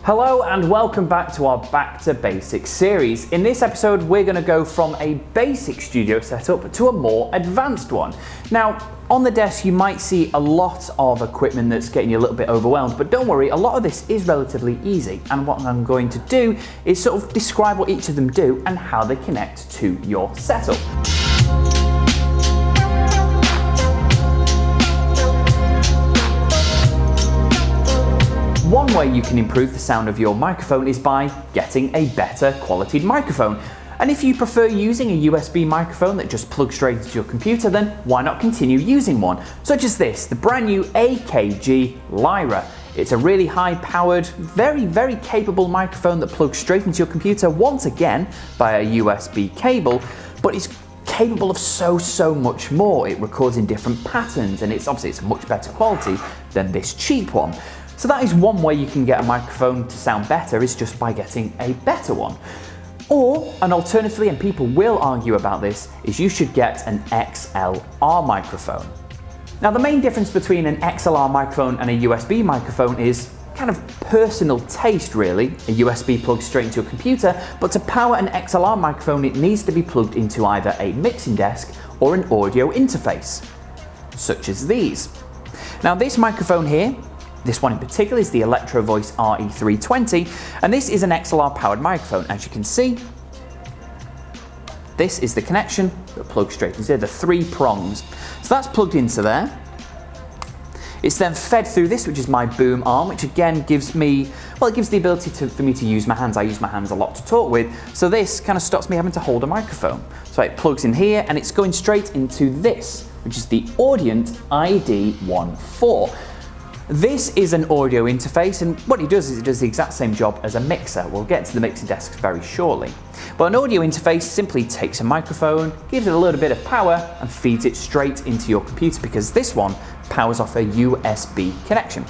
Hello and welcome back to our Back to Basics series. In this episode we're going to go from a basic studio setup to a more advanced one. Now on the desk you might see a lot of equipment that's getting you a little bit overwhelmed, but don't worry, a lot of this is relatively easy, and what I'm going to do is sort of describe what each of them do and how they connect to your setup. One way you can improve the sound of your microphone is by getting a better quality microphone. And if you prefer using a USB microphone that just plugs straight into your computer, then why not continue using one? Such as this, the brand new AKG Lyra. It's a really high-powered, very capable microphone that plugs straight into your computer, once again by a USB cable, but it's capable of so much more. It records in different patterns, and it's a much better quality than this cheap one. So that is one way you can get a microphone to sound better, is just by getting a better one. Or, and alternatively, and people will argue about this, is you should get an XLR microphone. Now the main difference between an XLR microphone and a USB microphone is kind of personal taste really. A USB plugs straight into your computer, but to power an XLR microphone it needs to be plugged into either a mixing desk or an audio interface, such as these. Now this microphone here, this one in particular, is the Electrovoice RE320, and this is an XLR powered microphone. As you can see, this is the connection that plugs straight into the 3 prongs. So that's plugged into there. It's then fed through this, which is my boom arm, which again gives me, well, it gives the ability for me to use my hands. I use my hands a lot to talk with, so this kind of stops me having to hold a microphone. So it plugs in here and it's going straight into this, which is the Audient ID14. This is an audio interface, and what it does is it does the exact same job as a mixer. We'll get to the mixing desk very shortly. But an audio interface simply takes a microphone, gives it a little bit of power, and feeds it straight into your computer, because this one powers off a USB connection.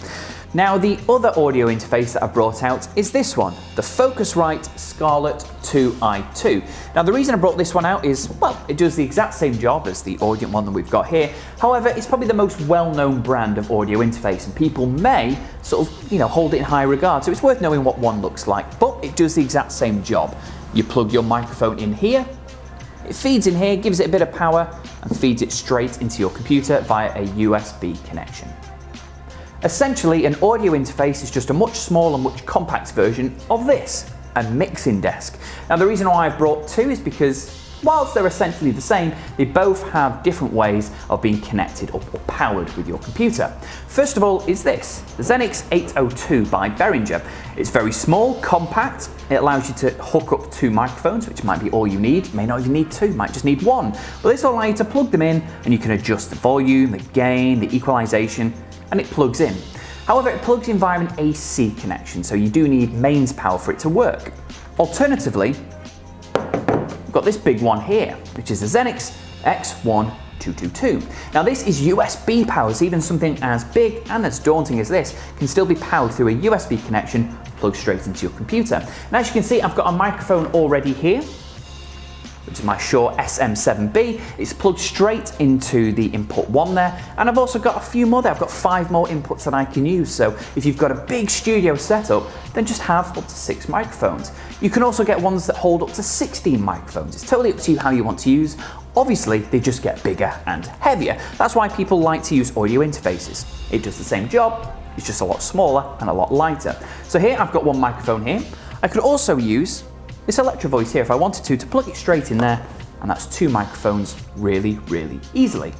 Now the other audio interface that I've brought out is this one, the Focusrite Scarlett 2i2. Now the reason I brought this one out is, well, it does the exact same job as the Audient one that we've got here. However, it's probably the most well-known brand of audio interface, and people may sort of, hold it in high regard, so it's worth knowing what one looks like, but it does the exact same job. You plug your microphone in here, it feeds in here, gives it a bit of power, and feeds it straight into your computer via a USB connection. Essentially, an audio interface is just a much smaller, much compact version of this, a mixing desk. Now the reason why I've brought 2 is because whilst they're essentially the same, they both have different ways of being connected or powered with your computer. First of all is this, the Xenyx 802 by Behringer. It's very small, compact, it allows you to hook up 2 microphones, which might be all you need. You may not even need 2, you might just need 1. But this will allow you to plug them in, and you can adjust the volume, the gain, the equalization, and it plugs in. However, it plugs in via an AC connection, so you do need mains power for it to work. Alternatively, we've got this big one here, which is the Xenyx X1222. Now this is USB powered, so even something as big and as daunting as this can still be powered through a USB connection plugged straight into your computer. And as you can see, I've got a microphone already here, which is my Shure SM7b. It's plugged straight into the input 1 there, and I've also got a few more there. I've got 5 more inputs that I can use, so if you've got a big studio setup, then just have up to 6 microphones. You can also get ones that hold up to 16 microphones. It's totally up to you how you want to use. Obviously, they just get bigger and heavier. That's why people like to use audio interfaces. It does the same job, it's just a lot smaller and a lot lighter. So here I've got 1 microphone here. I could also use this Electrovoice here if I wanted to plug it straight in there, and that's 2 microphones really easily.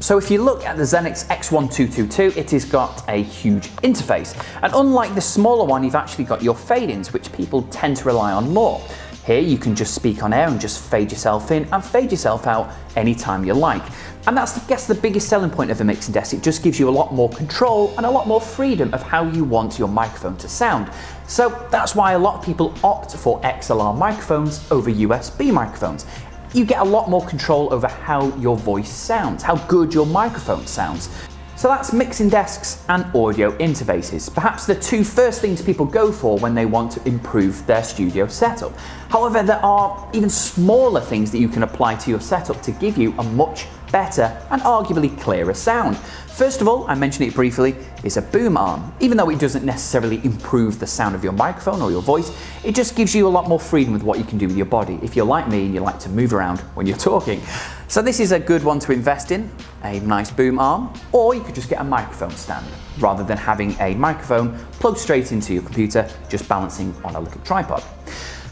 So if you look at the Xenyx X1222, it has got a huge interface, and unlike the smaller one, you've actually got your fade-ins, which people tend to rely on more. Here you can just speak on air and just fade yourself in and fade yourself out anytime you like. And that's, I guess, the biggest selling point of a mixing desk. It just gives you a lot more control and a lot more freedom of how you want your microphone to sound. So that's why a lot of people opt for XLR microphones over USB microphones. You get a lot more control over how your voice sounds, how good your microphone sounds. So that's mixing desks and audio interfaces, perhaps the 2 first things people go for when they want to improve their studio setup. However, there are even smaller things that you can apply to your setup to give you a much better and arguably clearer sound. First of all, I mentioned it briefly, is a boom arm. Even though it doesn't necessarily improve the sound of your microphone or your voice, it just gives you a lot more freedom with what you can do with your body if you're like me and you like to move around when you're talking. So this is a good one to invest in, a nice boom arm, or you could just get a microphone stand rather than having a microphone plugged straight into your computer, just balancing on a little tripod.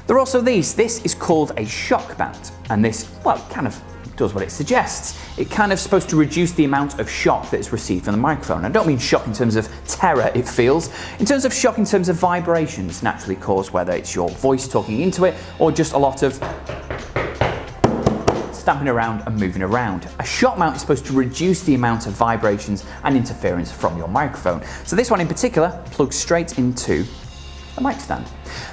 There are also these. This is called a shock mount, and this, well, kind of does what it suggests. It kind of supposed to reduce the amount of shock that is received from the microphone. I don't mean shock in terms of terror it feels, in terms of shock in terms of vibrations naturally caused, whether it's your voice talking into it or just a lot of stamping around and moving around. A shock mount is supposed to reduce the amount of vibrations and interference from your microphone. So this one in particular plugs straight into a mic stand.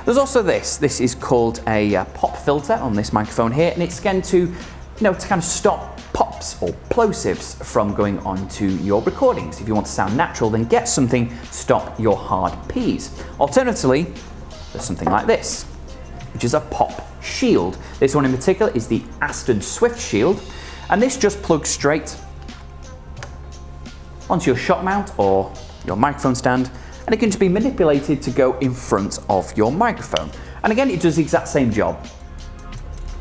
There's also this. This is called a pop filter on this microphone here, and it's again to kind of stop pops or plosives from going onto your recordings. If you want to sound natural, then get something to stop your hard P's. Alternatively, there's something like this, which is a pop shield. This one in particular is the Aston Swift Shield, and this just plugs straight onto your shock mount or your microphone stand, and it can just be manipulated to go in front of your microphone. And again, it does the exact same job.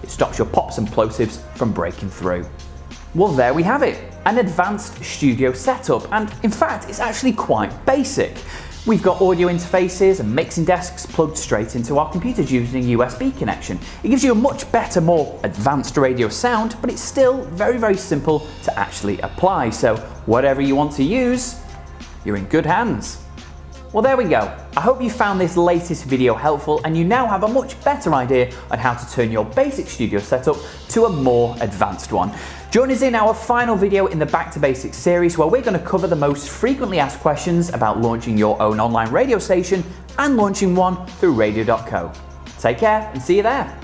It stops your pops and plosives from breaking through. Well, there we have it, an advanced studio setup, and in fact, it's actually quite basic. We've got audio interfaces and mixing desks plugged straight into our computers using a USB connection. It gives you a much better, more advanced radio sound, but it's still very, very simple to actually apply. So whatever you want to use, you're in good hands. Well, there we go. I hope you found this latest video helpful and you now have a much better idea on how to turn your basic studio setup to a more advanced one. Join us in our final video in the Back to Basics series, where we're going to cover the most frequently asked questions about launching your own online radio station and launching one through Radio.co. Take care and see you there.